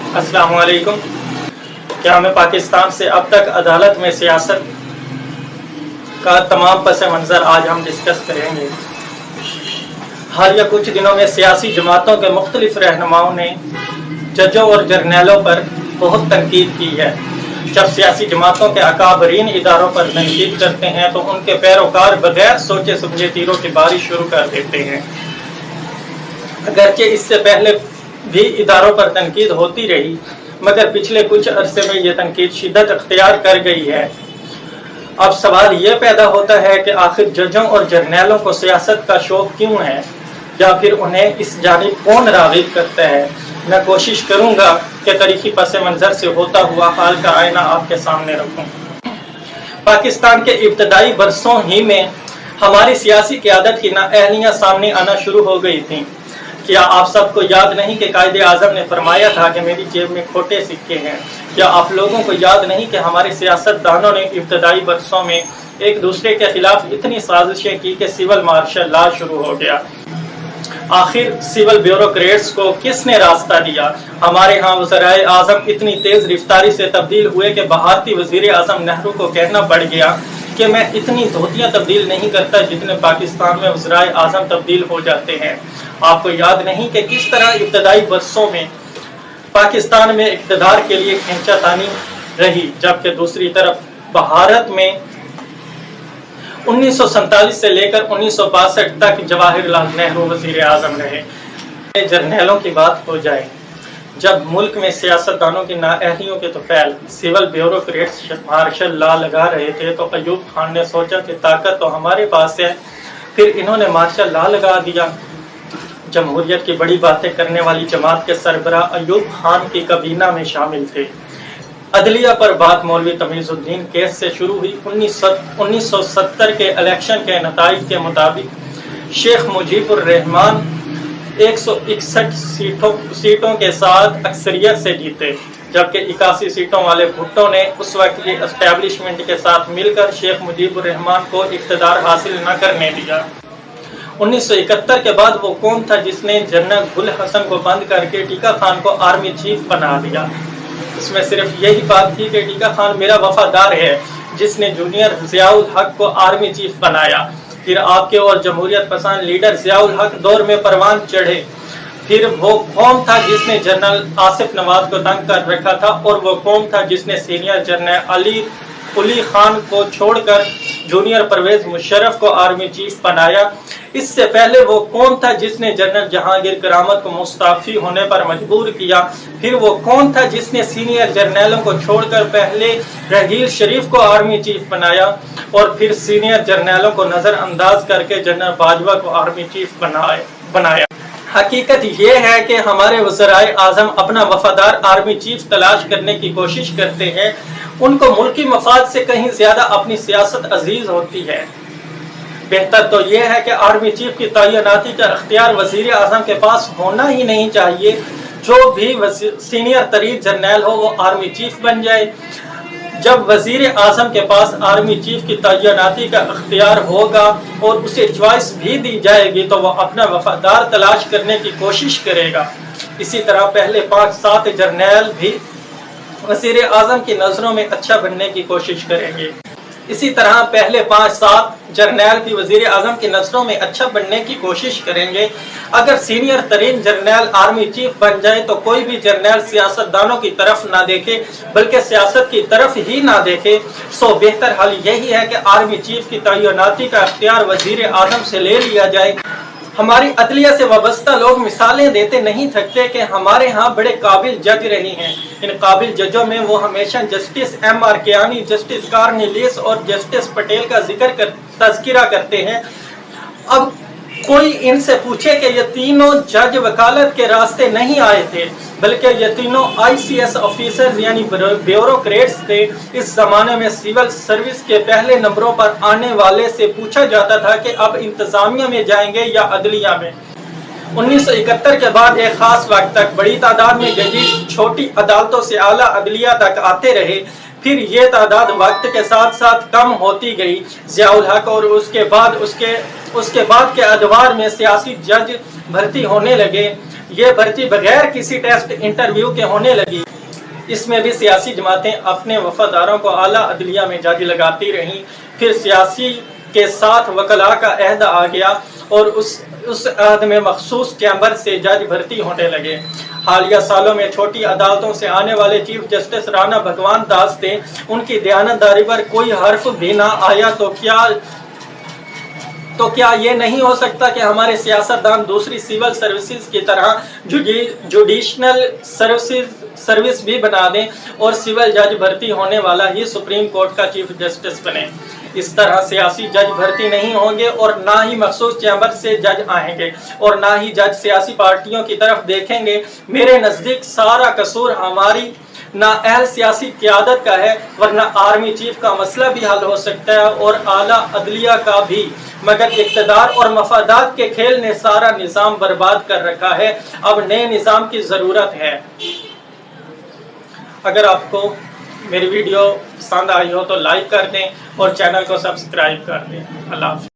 السلام علیکم۔ کیا ہمیں پاکستان سے اب تک عدالت میں سیاست کا تمام پس منظر آج ہم ڈسکس کریں گے۔ حال یا کچھ دنوں میں سیاسی جماعتوں کے مختلف رہنماؤں نے ججوں اور جرنیلوں پر بہت تنقید کی ہے۔ جب سیاسی جماعتوں کے اکابرین اداروں پر تنقید کرتے ہیں تو ان کے پیروکار بغیر سوچے سمجھے تیروں کی بارش شروع کر دیتے ہیں۔ اگرچہ اس سے پہلے بھی اداروں پر تنقید ہوتی رہی، مگر پچھلے کچھ عرصے میں یہ تنقید شدت اختیار کر گئی ہے۔ اب سوال یہ پیدا ہوتا ہے کہ آخر ججوں اور جرنیلوں کو سیاست کا شوق کیوں ہے، یا پھر انہیں اس جانب کون راغب کرتا ہے؟ میں کوشش کروں گا کہ تاریخی پس منظر سے ہوتا ہوا حال کا آئینہ آپ کے سامنے رکھوں۔ پاکستان کے ابتدائی برسوں ہی میں ہماری سیاسی قیادت کی نااہلیاں سامنے آنا شروع ہو گئی تھیں۔ کیا آپ سب کو یاد نہیں کہ قائد اعظم نے فرمایا تھا کہ میری جیب میں کھوٹے سکے ہیں؟ کیا آپ لوگوں کو یاد نہیں کہ ہمارے سیاست دانوں نے ابتدائی برسوں میں ایک دوسرے کے خلاف اتنی سازشیں کی کہ سول مارشل لا شروع ہو گیا؟ آخر سول بیوروکریٹس کو کس نے راستہ دیا؟ ہمارے ہاں وزرائے اعظم اتنی تیز رفتاری سے تبدیل ہوئے کہ بھارتی وزیر اعظم نہرو کو کہنا پڑ گیا کہ میں اتنی دھوتیاں تبدیل نہیں کرتا جتنے پاکستان میں وزرائے اعظم تبدیل ہو جاتے ہیں۔ آپ کو یاد نہیں کہ کس طرح ابتدائی برسوں میں پاکستان میں اقتدار کے لیے کھینچا تانی رہی، جبکہ دوسری طرف بھارت میں 1947 سے لے کر 1962 تک جواہر لال نہرو وزیر اعظم رہے۔ جرنیلوں کی بات ہو جائے، جب ملک میں سیاستدانوں کی نااہلیوں کے طفیل سول بیوروکریٹس مارشل لا لگا رہے تھے تو ایوب خان نے سوچا کہ طاقت تو ہمارے پاس ہے، پھر انہوں نے مارشل لا لگا دیا۔ جمہوریت کی بڑی باتیں کرنے والی جماعت کے سربراہ ایوب خان کی کابینہ میں شامل تھے۔ عدلیہ پر بات مولوی تمیز الدین کیس سے شروع ہوئی۔ 1970 کے الیکشن کے نتائج کے مطابق شیخ مجیب الرحمان 161 سیٹوں کے ساتھ اکثریت سے جیتے، جبکہ 81 سیٹوں والے بھٹو نے اس وقت کی اسٹیبلشمنٹ کے ساتھ مل کر شیخ مجیب الرحمان کو اقتدار حاصل نہ کرنے دیا۔ 1971 کے بعد وہ کون تھا جس نے جنرل گل حسن کو بند کر کے ٹیکا خان کو آرمی چیف بنا دیا؟ اس میں صرف یہی بات تھی کہ ٹیکا خان میرا وفادار ہے، جس نے جونیئر ضیاء الحق کو آرمی چیف بنایا۔ پھر آپ کے اور جمہوریت پسند لیڈر ضیاء الحق دور میں پروان چڑھے۔ پھر وہ قوم تھا جس نے جنرل آصف نواز کو تنگ کر رکھا تھا، اور وہ قوم تھا جس نے سینئر جنرل علی خان کو چھوڑ کر جونیئر پرویز مشرف کو آرمی چیف بنایا۔ اس سے پہلے وہ کون تھا جس نے جنرل جہانگیر کرامت کو مستعفی ہونے پر مجبور کیا؟ پھر وہ کون تھا جس نے سینئر جرنیلوں کو چھوڑ کر پہلے رحیل شریف کو آرمی چیف بنایا، اور پھر سینئر جرنیلوں کو نظر انداز کر کے جنرل باجوہ کو آرمی چیف بنایا؟ حقیقت یہ ہے کہ ہمارے وزرائے اعظم اپنا وفادار آرمی چیف تلاش کرنے کی کوشش کرتے ہیں۔ ان کو ملکی مفاد سے کہیں زیادہ اپنی سیاست عزیز ہوتی ہے۔ بہتر تو یہ ہے کہ آرمی چیف کی تعیناتی کا اختیار وزیر اعظم کے پاس ہونا ہی نہیں چاہیے۔ جو بھی سینئر ترین جرنیل ہو وہ آرمی چیف بن جائے۔ جب وزیر اعظم کے پاس آرمی چیف کی تعیناتی کا اختیار ہوگا اور اسے چوائس بھی دی جائے گی تو وہ اپنا وفادار تلاش کرنے کی کوشش کرے گا۔ اسی طرح پہلے 5-7 جرنیل بھی وزیر اعظم کی نظروں میں اچھا بننے کی کوشش کریں گے۔ اسی طرح پہلے 5-7 جرنیل بھی وزیر اعظم کی نظروں میں اچھا بننے کی کوشش کریں گے۔ اگر سینئر ترین جرنیل آرمی چیف بن جائے تو کوئی بھی جرنیل سیاستدانوں کی طرف نہ دیکھے بلکہ سیاست کی طرف ہی نہ دیکھے۔ سو بہتر حل یہی ہے کہ آرمی چیف کی تعیناتی کا اختیار وزیر اعظم سے لے لیا جائے۔ ہماری عدلیہ سے وابستہ لوگ مثالیں دیتے نہیں تھکتے کہ ہمارے ہاں بڑے قابل جج رہے ہیں۔ ان قابل ججوں میں وہ ہمیشہ justice M.R. Kiani, justice Cornelius اور جسٹس پٹیل کا تذکرہ کرتے ہیں۔ اب کوئی ان سے پوچھے کہ یہ تینوں جج وکالت کے راستے نہیں آئے تھے بلکہ یہ تینوں ICS آفیسر یعنی بیوروکریٹس تھے۔ اس زمانے میں سول سروس کے پہلے نمبروں پر آنے والے سے پوچھا جاتا تھا کہ اب انتظامیہ میں جائیں گے یا عدلیہ میں۔ 1971 کے بعد ایک خاص وقت تک بڑی تعداد میں ججز چھوٹی عدالتوں سے اعلیٰ عدلیہ تک آتے رہے، پھر یہ تعداد وقت کے ساتھ ساتھ کم ہوتی گئی۔ ضیاء الحق اور اس کے بعد کے ادوار میں سیاسی جج بھرتی ہونے لگے۔ یہ بھرتی بغیر کسی ٹیسٹ انٹرویو کے ہونے لگی۔ اس میں بھی سیاسی جماعتیں اپنے وفاداروں کو اعلیٰ عدلیہ میں جج لگاتی رہیں۔ پھر سیاسی کے ساتھ وکلاء کا عہد آ گیا اور اس عہد میں مخصوص چیمبر سے جج بھرتی ہونے لگے۔ حالیہ سالوں میں چھوٹی عدالتوں سے آنے والے چیف جسٹس رانا بھگوان داس تھے، ان کی دیانتداری پر کوئی حرف بھی نہ آیا تو کیا یہ نہیں ہو سکتا کہ ہمارے سیاستدان دوسری سول سروسز کی طرح جوڈیشنل سروس بھی بنا دیں اور سول جج بھرتی ہونے والا ہی سپریم کورٹ کا چیف جسٹس بنے؟ اس طرح سیاسی جج بھرتی نہیں ہوں گے اور نہ ہی مخصوص چیمبر سے جج آئیں گے اور نہ ہی جج سیاسی پارٹیوں کی طرف دیکھیں گے۔ میرے نزدیک سارا قصور ہماری نااہل سیاسی قیادت کا ہے، ورنہ آرمی چیف کا مسئلہ بھی حل ہو سکتا ہے اور اعلیٰ عدلیہ کا بھی، مگر اقتدار اور مفادات کے کھیل نے سارا نظام برباد کر رکھا ہے۔ اب نئے نظام کی ضرورت ہے۔ اگر آپ کو میری ویڈیو پسند آئی ہو تو لائک کر دیں اور چینل کو سبسکرائب کر دیں۔ اللہ حافظ۔